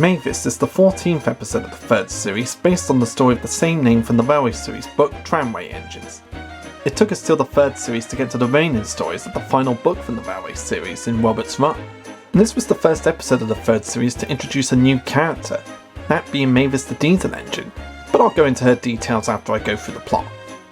Mavis is the 14th episode of the third series, based on the story of the same name from the Railway series book Tramway Engines. It took us till the third series to get to the reigning stories of the final book from the Railway series in Robert's run. And this was the first episode of the third series to introduce a new character, that being Mavis The Diesel Engine, but I'll go into her details after I go through the plot.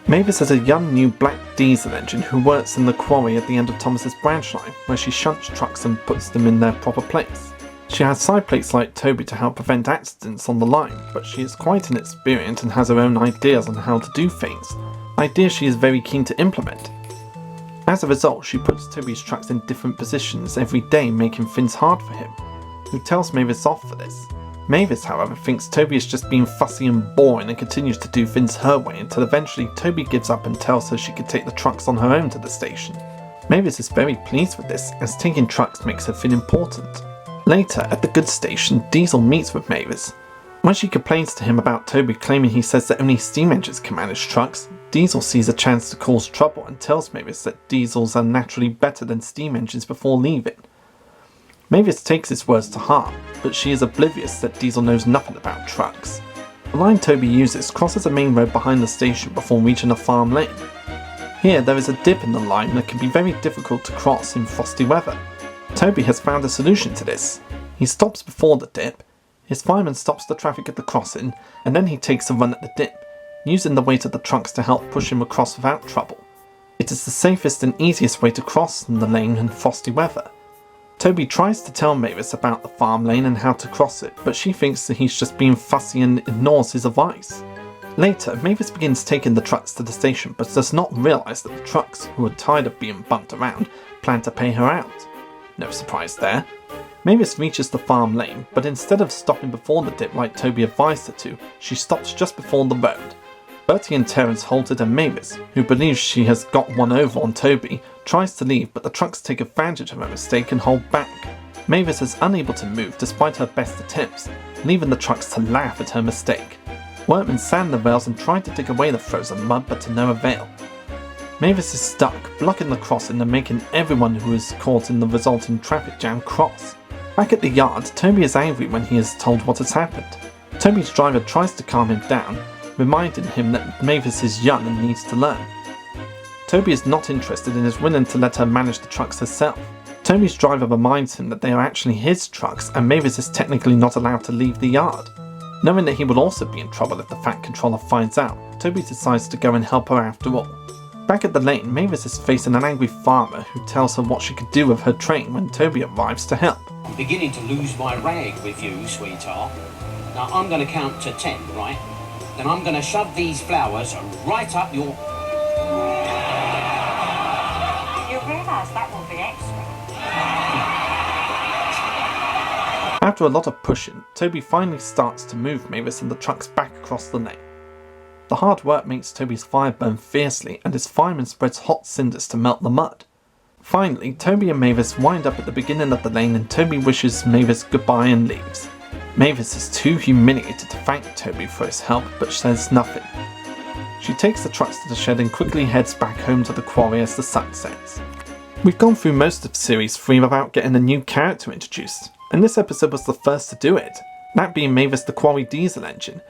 Mavis is a young new black diesel engine who works in the quarry at the end of Thomas's branch line, where she shunts trucks and puts them in their proper place. She has side plates like Toby to help prevent accidents on the line, but she is quite inexperienced and has her own ideas on how to do things, ideas she is very keen to implement. As a result, she puts Toby's trucks in different positions every day, making things hard for him, who tells Mavis off for this. Mavis, however, thinks Toby is just being fussy and boring and continues to do things her way until eventually Toby gives up and tells her she can take the trucks on her own to the station. Mavis is very pleased with this, as taking trucks makes her feel important. Later, at the goods station, Diesel meets with Mavis. When she complains to him about Toby claiming he says that only steam engines can manage trucks, Diesel sees a chance to cause trouble and tells Mavis that diesels are naturally better than steam engines before leaving. Mavis takes his words to heart, but she is oblivious that Diesel knows nothing about trucks. The line Toby uses crosses a main road behind the station before reaching a farm lane. Here there is a dip in the line that can be very difficult to cross in frosty weather. Toby has found a solution to this. He stops before the dip, his fireman stops the traffic at the crossing, and then he takes a run at the dip, using the weight of the trucks to help push him across without trouble. It is the safest and easiest way to cross the lane in frosty weather. Toby tries to tell Mavis about the farm lane and how to cross it, but she thinks that he's just being fussy and ignores his advice. Later, Mavis begins taking the trucks to the station, but does not realise that the trucks, who are tired of being bumped around, plan to pay her out. No surprise there. Mavis reaches the farm lane, but instead of stopping before the dip like Toby advised her to, she stops just before the road. Bertie and Terence halted, and Mavis, who believes she has got one over on Toby, tries to leave, but the trucks take advantage of her mistake and hold back. Mavis is unable to move despite her best attempts, leaving the trucks to laugh at her mistake. Workmen sand the rails and try to dig away the frozen mud, but to no avail. Mavis is stuck, blocking the crossing and making everyone who is caught in the resulting traffic jam cross. Back at the yard, Toby is angry when he is told what has happened. Toby's driver tries to calm him down, reminding him that Mavis is young and needs to learn. Toby is not interested and is willing to let her manage the trucks herself. Toby's driver reminds him that they are actually his trucks and Mavis is technically not allowed to leave the yard. Knowing that he will also be in trouble if the Fat Controller finds out, Toby decides to go and help her after all. Back at the lane, Mavis is facing an angry farmer who tells her what she could do with her train when Toby arrives to help. I'm beginning to lose my rag with you, sweetheart. Now I'm going to count to 10, right? Then I'm going to shove these flowers right up your... You realise that will be extra. After a lot of pushing, Toby finally starts to move Mavis and the trucks back across the lane. The hard work makes Toby's fire burn fiercely and his fireman spreads hot cinders to melt the mud. Finally, Toby and Mavis wind up at the beginning of the lane and Toby wishes Mavis goodbye and leaves. Mavis is too humiliated to thank Toby for his help, but says nothing. She takes the trucks to the shed and quickly heads back home to the quarry as the sun sets. We've gone through most of Series 3 without getting a new character introduced, and this episode was the first to do it, that being Mavis the Quarry Diesel Engine.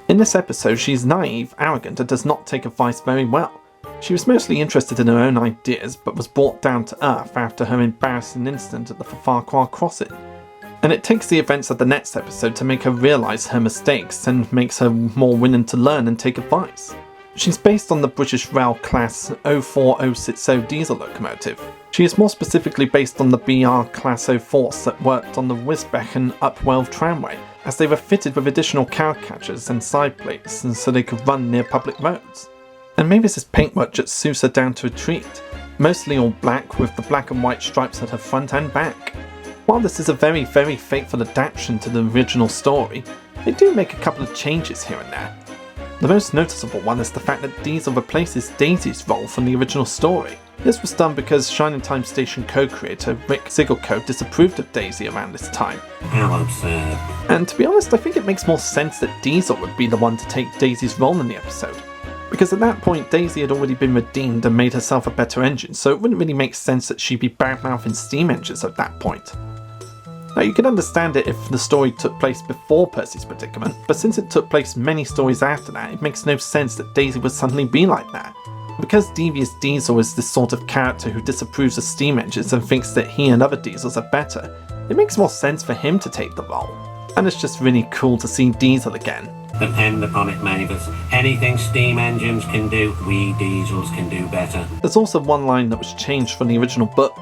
In this episode, she's naive, arrogant, and does not take advice very well. She was mostly interested in her own ideas, but was brought down to earth after her embarrassing incident at the Farquhar crossing. And it takes the events of the next episode to make her realise her mistakes and makes her more willing to learn and take advice. She's based on the British Rail class 04060 diesel locomotive. She is more specifically based on the BR class 04s that worked on the Wisbech and Upwell tramway, as they were fitted with additional cow catchers and side plates and so they could run near public roads. And Mavis's paintwork just suits her down to a treat, mostly all black with the black and white stripes at her front and back. While this is a very, very faithful adaptation to the original story, they do make a couple of changes here and there. The most noticeable one is the fact that Diesel replaces Daisy's role from the original story. This was done because Shining Time Station co-creator Rick Zieglerco disapproved of Daisy around this time. How absurd. And to be honest, I think it makes more sense that Diesel would be the one to take Daisy's role in the episode. Because at that point, Daisy had already been redeemed and made herself a better engine, so it wouldn't really make sense that she'd be bad-mouthing steam engines at that point. Now you can understand it if the story took place before Percy's predicament, but since it took place many stories after that, it makes no sense that Daisy would suddenly be like that. Because Devious Diesel is this sort of character who disapproves of steam engines and thinks that he and other diesels are better, it makes more sense for him to take the role. And it's just really cool to see Diesel again. Depend upon it, Mavis. Anything steam engines can do, we diesels can do better. There's also one line that was changed from the original book.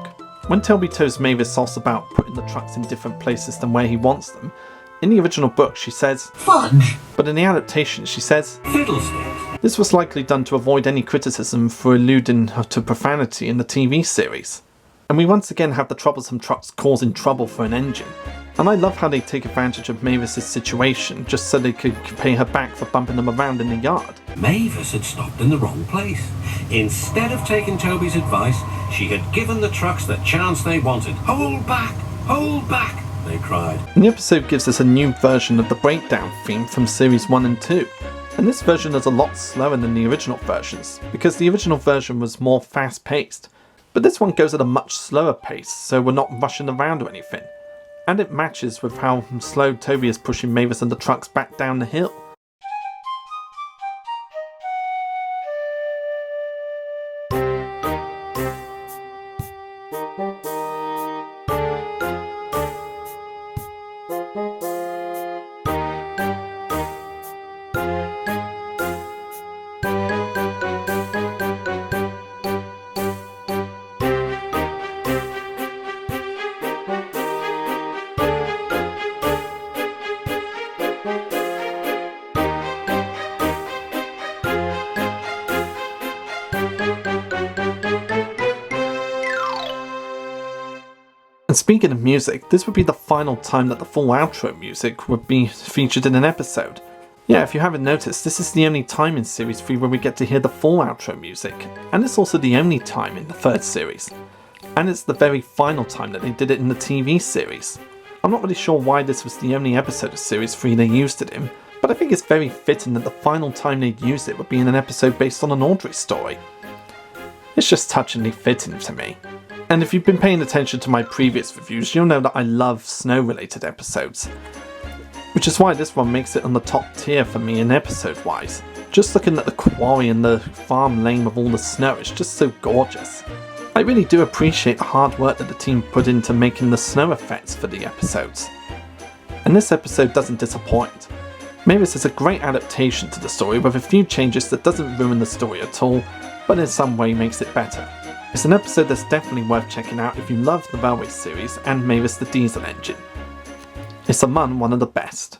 When Toby tells Mavis off about putting the trucks in different places than where he wants them, in the original book she says, "Fudge!" But in the adaptation she says, "Fiddlesticks." This was likely done to avoid any criticism for alluding to profanity in the TV series. And we once again have the troublesome trucks causing trouble for an engine. And I love how they take advantage of Mavis's situation just so they could pay her back for bumping them around in the yard. Mavis had stopped in the wrong place. Instead of taking Toby's advice, she had given the trucks the chance they wanted. "Hold back! Hold back!" they cried. And the episode gives us a new version of the breakdown theme from series 1 and 2. And this version is a lot slower than the original versions, because the original version was more fast paced. But this one goes at a much slower pace, so we're not rushing around or anything. And it matches with how slow Toby is pushing Mavis and the trucks back down the hill. And speaking of music, this would be the final time that the full outro music would be featured in an episode. Yeah, if you haven't noticed, this is the only time in Series 3 where we get to hear the full outro music, and it's also the only time in the third series. And it's the very final time that they did it in the TV series. I'm not really sure why this was the only episode of Series 3 they used it in, but I think it's very fitting that the final time they'd use it would be in an episode based on an Audrey story. It's just touchingly fitting to me. And if you've been paying attention to my previous reviews, you'll know that I love snow-related episodes. Which is why this one makes it on the top tier for me in episode-wise. Just looking at the quarry and the farm lane with all the snow, it's just so gorgeous. I really do appreciate the hard work that the team put into making the snow effects for the episodes. And this episode doesn't disappoint. Mavis is a great adaptation to the story with a few changes that doesn't ruin the story at all, but in some way makes it better. It's an episode that's definitely worth checking out if you love the Railway series and Mavis the Diesel Engine. It's among one of the best.